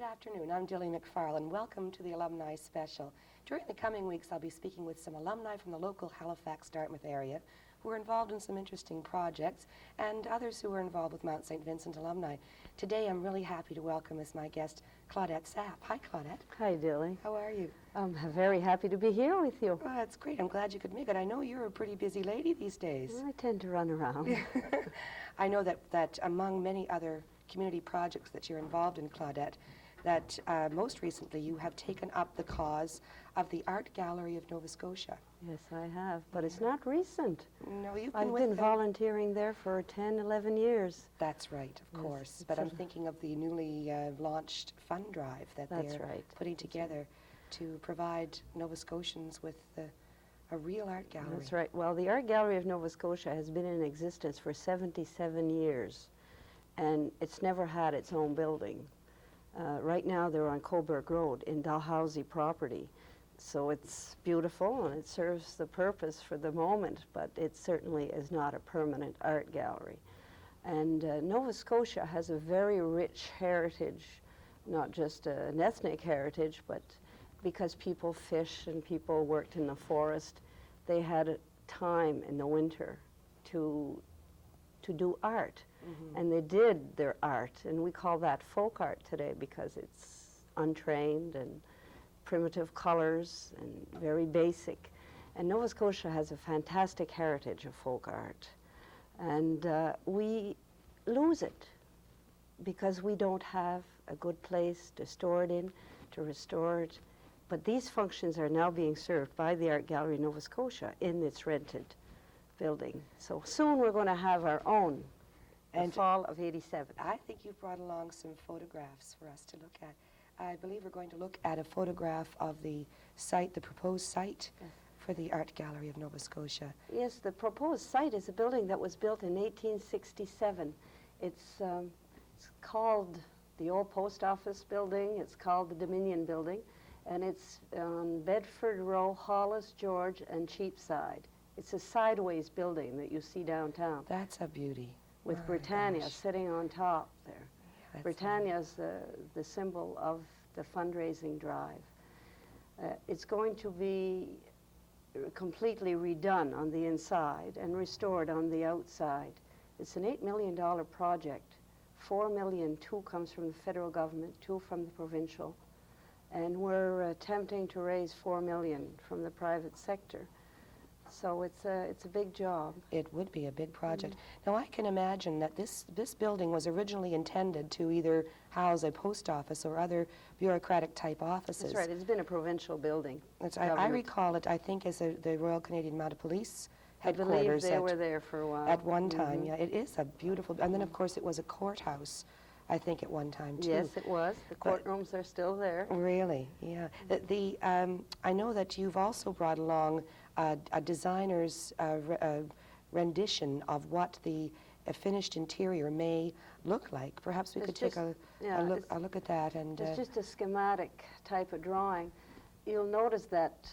Good afternoon. I'm Dilly MacFarlane. Welcome to the Alumni Special. During the coming weeks, I'll be speaking with some alumni from the local Halifax-Dartmouth area who are involved in some interesting projects and others who are involved with Mount St. Vincent alumni. Today, I'm really happy to welcome as my guest Claudette Sapp. Hi, Claudette. Hi, Dilly. How are you? I'm very happy to be here with you. Oh, that's great. I'm glad you could make it. I know you're a pretty busy lady these days. I tend to run around. I know that among many other community projects that you're involved in, Claudette, that most recently you have taken up the cause of the Art Gallery of Nova Scotia. Yes, I have, but it's not recent. No, you've been I've with been them. volunteering there for 10, 11 years. That's right, of Yes, course. But I'm thinking of the newly launched fund drive that That's they're right. putting together to provide Nova Scotians with a real art gallery. That's right. Well, the Art Gallery of Nova Scotia has been in existence for 77 years, and it's never had its own building. Right now they're on Coburg Road in Dalhousie property. So it's beautiful and it serves the purpose for the moment, but it certainly is not a permanent art gallery. And Nova Scotia has a very rich heritage, not just an ethnic heritage, but because people fish and people worked in the forest, they had a time in the winter to do art. Mm-hmm. And they did their art, and we call that folk art today because it's untrained and primitive colors and very basic. And Nova Scotia has a fantastic heritage of folk art. And we lose it because we don't have a good place to store it in, to restore it. But these functions are now being served by the Art Gallery of Nova Scotia in its rented building. So soon we're going to have our own. And fall of '87. I think you've brought along some photographs for us to look at. I believe we're going to look at a photograph of the site, the proposed site for the Art Gallery of Nova Scotia. Yes, the proposed site is a building that was built in 1867. It's called the old post office building. It's called the Dominion building, and it's on Bedford Row, Hollis, George, and Cheapside. It's a sideways building that you see downtown. That's a beauty. With Oh, Britannia gosh. sitting on top there. That's Britannia's the symbol of the fundraising drive. It's going to be completely redone on the inside and restored on the outside. It's an $8 million project. $4 million, 2 comes from the federal government, 2 from the provincial, and we're attempting to raise $4 million from the private sector. So it's a big job. It would be a big project. Now, I can imagine that this building was originally intended to either house a post office or other bureaucratic-type offices. That's right. It's been a provincial building. I recall it, I think, as the Royal Canadian Mounted Police headquarters. I believe they were there for a while. At one time, yeah. It is a beautiful... And then, of course, it was a courthouse, I think, at one time, too. Yes, it was. The courtrooms are still there. Really, yeah. I know that you've also brought along a designer's rendition of what the finished interior may look like. Perhaps we could take a look at that. And it's just a schematic type of drawing. You'll notice that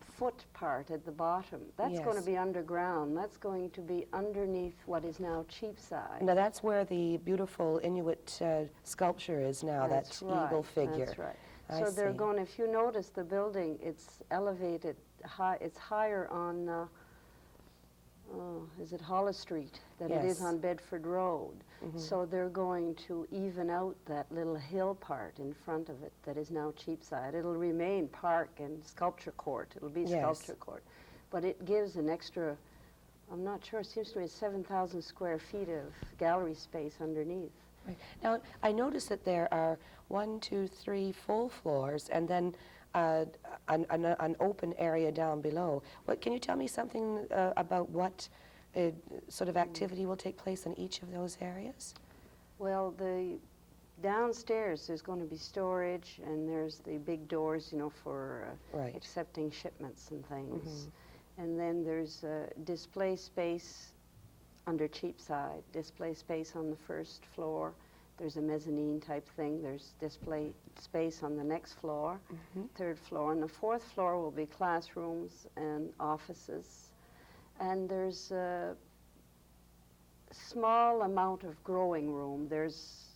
foot part at the bottom. That's going to be underground. That's going to be underneath what is now Cheapside. Now that's where the beautiful Inuit sculpture is now, that eagle figure. That's right. So they're going, if you notice the building, it's elevated high, it's higher on, is it Hollis Street than it is on Bedford Road. Mm-hmm. So they're going to even out that little hill part in front of it that is now Cheapside. It'll remain park and sculpture court. It'll be sculpture court. But it gives an extra, I'm not sure, it seems to me 7,000 square feet of gallery space underneath. Right. Now, I noticed that there are 1, 2, 3 full floors and then an open area down below. Can you tell me something about what sort of activity will take place in each of those areas? Well, the downstairs there's going to be storage, and there's the big doors, you know, for accepting shipments and things. Mm-hmm. And then there's display space under Cheapside, display space on the first floor. There's a mezzanine type thing. There's display space on the next floor, third floor. And the fourth floor will be classrooms and offices. And there's a small amount of growing room. There's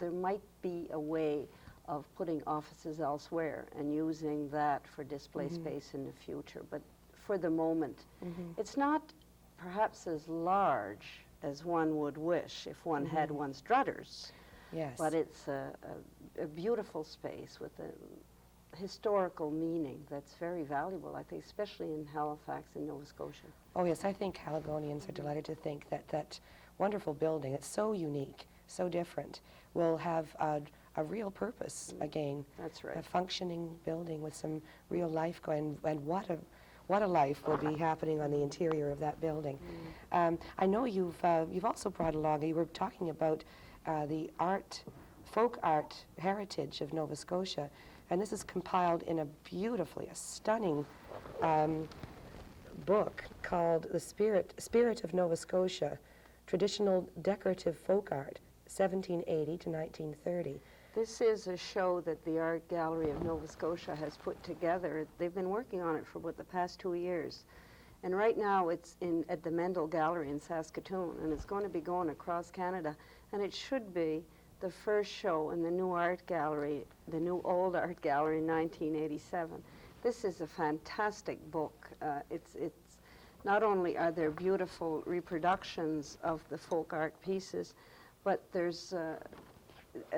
there might be a way of putting offices elsewhere and using that for display space in the future. But for the moment, it's not perhaps as large as one would wish if one had one's druthers. Yes. But it's a beautiful space with a historical meaning that's very valuable, I think, especially in Halifax and Nova Scotia. Oh yes, I think Caledonians are delighted to think that that wonderful building, it's so unique, so different, will have a real purpose again. That's right. A functioning building with some real life going, and what a life will be happening on the interior of that building. I know you've also brought along, you were talking about the folk art heritage of Nova Scotia, and this is compiled in a stunning book called The Spirit of Nova Scotia, Traditional Decorative Folk Art, 1780 to 1930. This is a show that the Art Gallery of Nova Scotia has put together. They've been working on it for about the past 2 years. And right now it's at the Mendel Gallery in Saskatoon, and it's going to be going across Canada. And it should be the first show in the new art gallery, the new old art gallery in 1987. This is a fantastic book. It's not only are there beautiful reproductions of the folk art pieces, but there's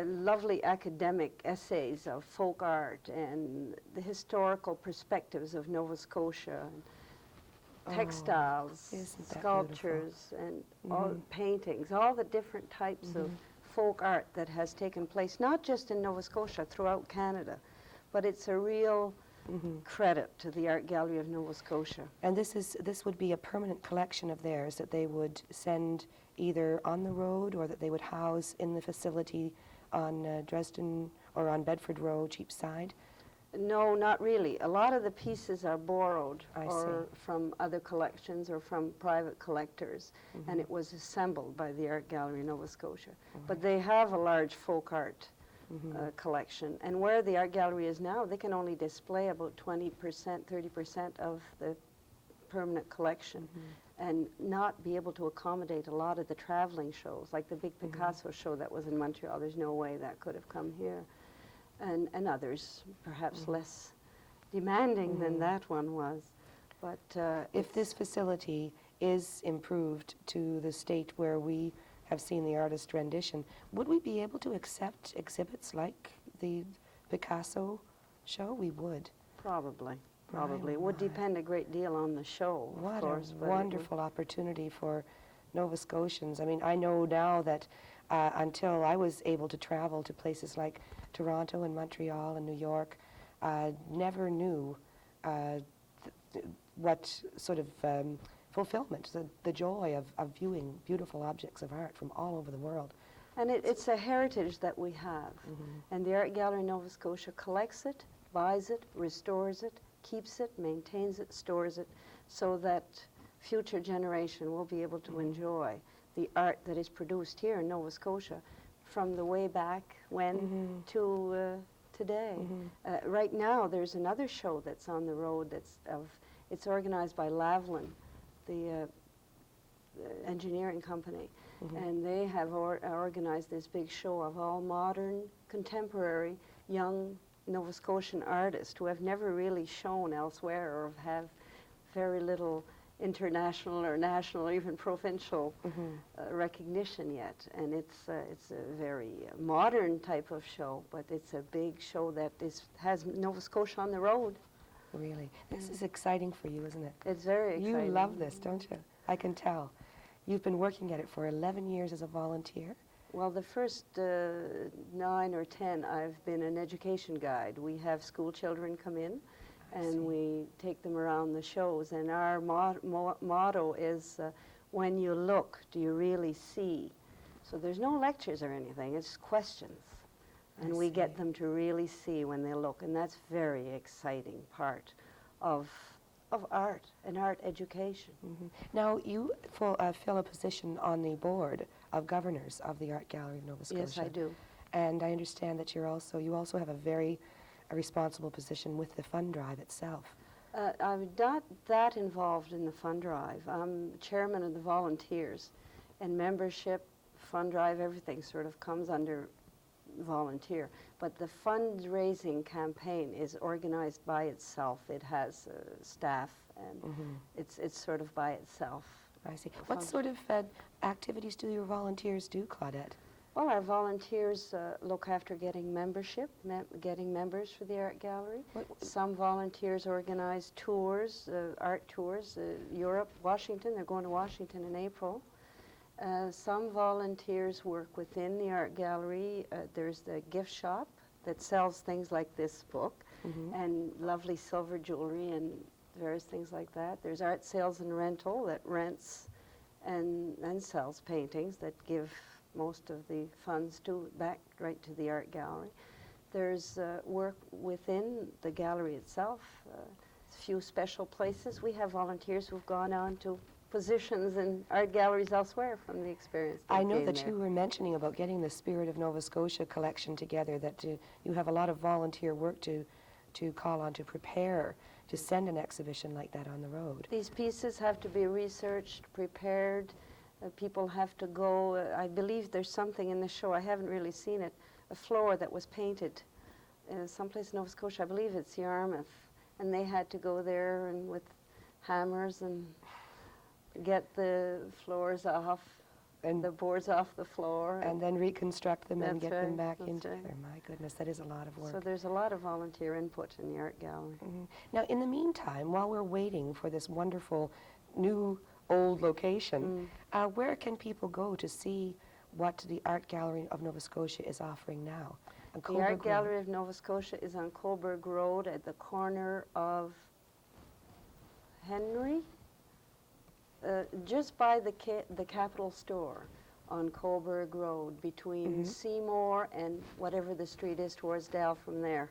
lovely academic essays of folk art and the historical perspectives of Nova Scotia, and textiles, isn't that sculptures, and all paintings, all the different types of folk art that has taken place, not just in Nova Scotia, throughout Canada, but it's a real credit to the Art Gallery of Nova Scotia. And this would be a permanent collection of theirs that they would send either on the road or that they would house in the facility on Dresden or on Bedford Road, Cheapside? No, not really. A lot of the pieces are borrowed or from other collections or from private collectors, and it was assembled by the Art Gallery of Nova Scotia. But they have a large folk art collection, and where the Art Gallery is now, they can only display about 20%, 30% of the permanent collection, and not be able to accommodate a lot of the traveling shows, like the big Picasso show that was in Montreal. There's no way that could have come here. And others, perhaps less demanding than that one was. But if this facility is improved to the state where we have seen the artist rendition, would we be able to accept exhibits like the Picasso show? We would. Probably. It would depend a great deal on the show, what of course. What a wonderful opportunity for Nova Scotians. I mean, I know now that until I was able to travel to places like Toronto and Montreal and New York, never knew what sort of fulfillment, the joy of viewing beautiful objects of art from all over the world. And it's a heritage that we have. And the Art Gallery of Nova Scotia collects it, buys it, restores it, keeps it, maintains it, stores it, so that future generation will be able to enjoy the art that is produced here in Nova Scotia from the way back when to today. Right now, there's another show that's on the road it's organized by Lavalin, the engineering company, and they have organized this big show of all modern, contemporary, young Nova Scotian artists who have never really shown elsewhere or have very little international or national or even provincial recognition yet. And it's a very modern type of show, but it's a big show that has Nova Scotia on the road. Really. This is exciting for you, isn't it? It's very exciting. You love this, don't you? I can tell. You've been working at it for 11 years as a volunteer. Well, the first 9 or 10, I've been an education guide. We have school children come in, and we take them around the shows. And our motto is, when you look, do you really see? So there's no lectures or anything, it's questions. And we get them to really see when they look, and that's very exciting part of art and art education. Now, you fill a position on the board of governors of the Art Gallery of Nova Scotia. Yes, I do. And I understand that you also have a very responsible position with the fund drive itself. I'm not that involved in the fund drive. I'm chairman of the volunteers, and membership, fund drive, everything sort of comes under volunteer. But the fundraising campaign is organized by itself. It has staff, and it's sort of by itself. I see. What sort of activities do your volunteers do, Claudette? Well, our volunteers look after getting membership, getting members for the art gallery. Some volunteers organize tours, art tours, Europe, Washington. They're going to Washington in April. Some volunteers work within the art gallery. There's the gift shop that sells things like this book and lovely silver jewelry and various things like that. There's art sales and rental that rents and sells paintings that give most of the funds back right to the art gallery. There's work within the gallery itself, a few special places. We have volunteers who've gone on to positions in art galleries elsewhere from the experience. I know that you were mentioning about getting the Spirit of Nova Scotia collection together, that you have a lot of volunteer work to call on to prepare to send an exhibition like that on the road. These pieces have to be researched, prepared. People have to go. I believe there's something in the show, I haven't really seen it, a floor that was painted someplace in Nova Scotia, I believe it's Yarmouth, and they had to go there and with hammers and get the floors off and the boards off the floor. And then reconstruct them and get them back that's into right. there. My goodness, that is a lot of work. So there's a lot of volunteer input in the art gallery. Now, in the meantime, while we're waiting for this wonderful new old location, where can people go to see what the Art Gallery of Nova Scotia is offering now? The Art Gallery of Nova Scotia is on Coburg Road at the corner of Henry, just by the Capitol Store on Coburg Road, between Seymour and whatever the street is towards Dal from there.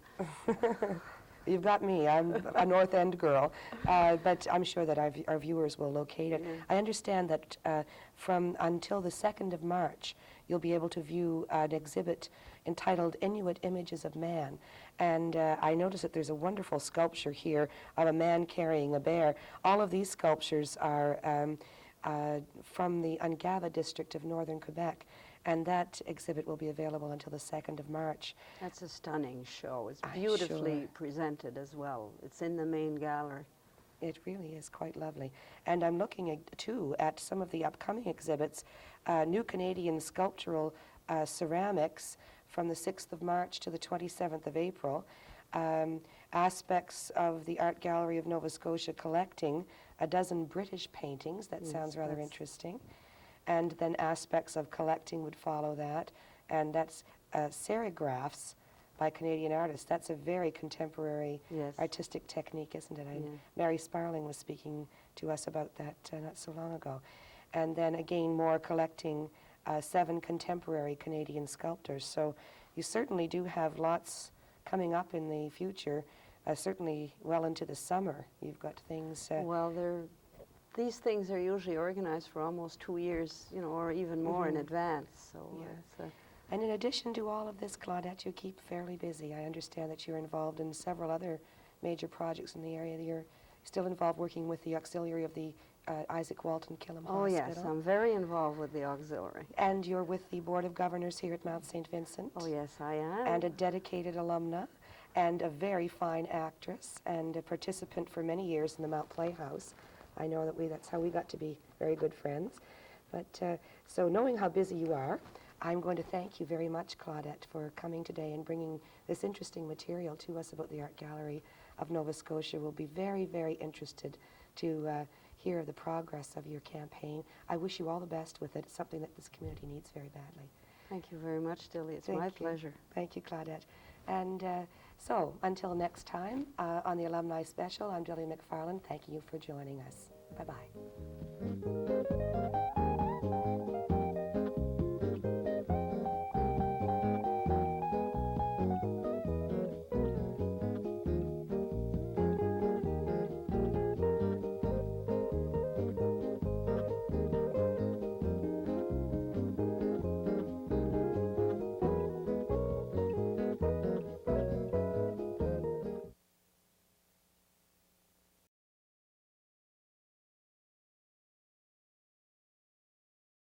You've got me. I'm a North End girl, but I'm sure that our viewers will locate it. I understand that from until the 2nd of March, you'll be able to view an exhibit entitled Inuit Images of Man. And I noticed that there's a wonderful sculpture here of a man carrying a bear. All of these sculptures are from the Ungava district of northern Quebec. And that exhibit will be available until the 2nd of March. That's a stunning show. It's beautifully presented as well. It's in the main gallery. It really is quite lovely. And I'm looking too at some of the upcoming exhibits, new Canadian sculptural ceramics from the 6th of March to the 27th of April, aspects of the Art Gallery of Nova Scotia collecting a dozen British paintings. That sounds rather interesting. And then aspects of collecting would follow that, and that's serigraphs by Canadian artists. That's a very contemporary artistic technique, isn't it? Mary Sparling was speaking to us about that not so long ago. And then again, more collecting 7 contemporary Canadian sculptors. So you certainly do have lots coming up in the future, certainly well into the summer. You've got things... well, these things are usually organized for almost 2 years, you know, or even more in advance. So, and in addition to all of this, Claudette, you keep fairly busy. I understand that you're involved in several other major projects in the area. You're still involved working with the auxiliary of the Isaac Walton Killam Hospital. Oh yes, I'm very involved with the auxiliary. And you're with the Board of Governors here at Mount St. Vincent. Oh yes, I am. And a dedicated alumna, and a very fine actress, and a participant for many years in the Mount Playhouse. I know that that's how we got to be very good friends. But so knowing how busy you are, I'm going to thank you very much, Claudette, for coming today and bringing this interesting material to us about the Art Gallery of Nova Scotia. We'll be very, very interested to hear of the progress of your campaign. I wish you all the best with it. It's something that this community needs very badly. Thank you very much, Dilly. It's my pleasure. Thank you, Claudette. And so, until next time, on the Alumni Special, I'm Dilly MacFarlane, thanking you for joining us. Bye-bye.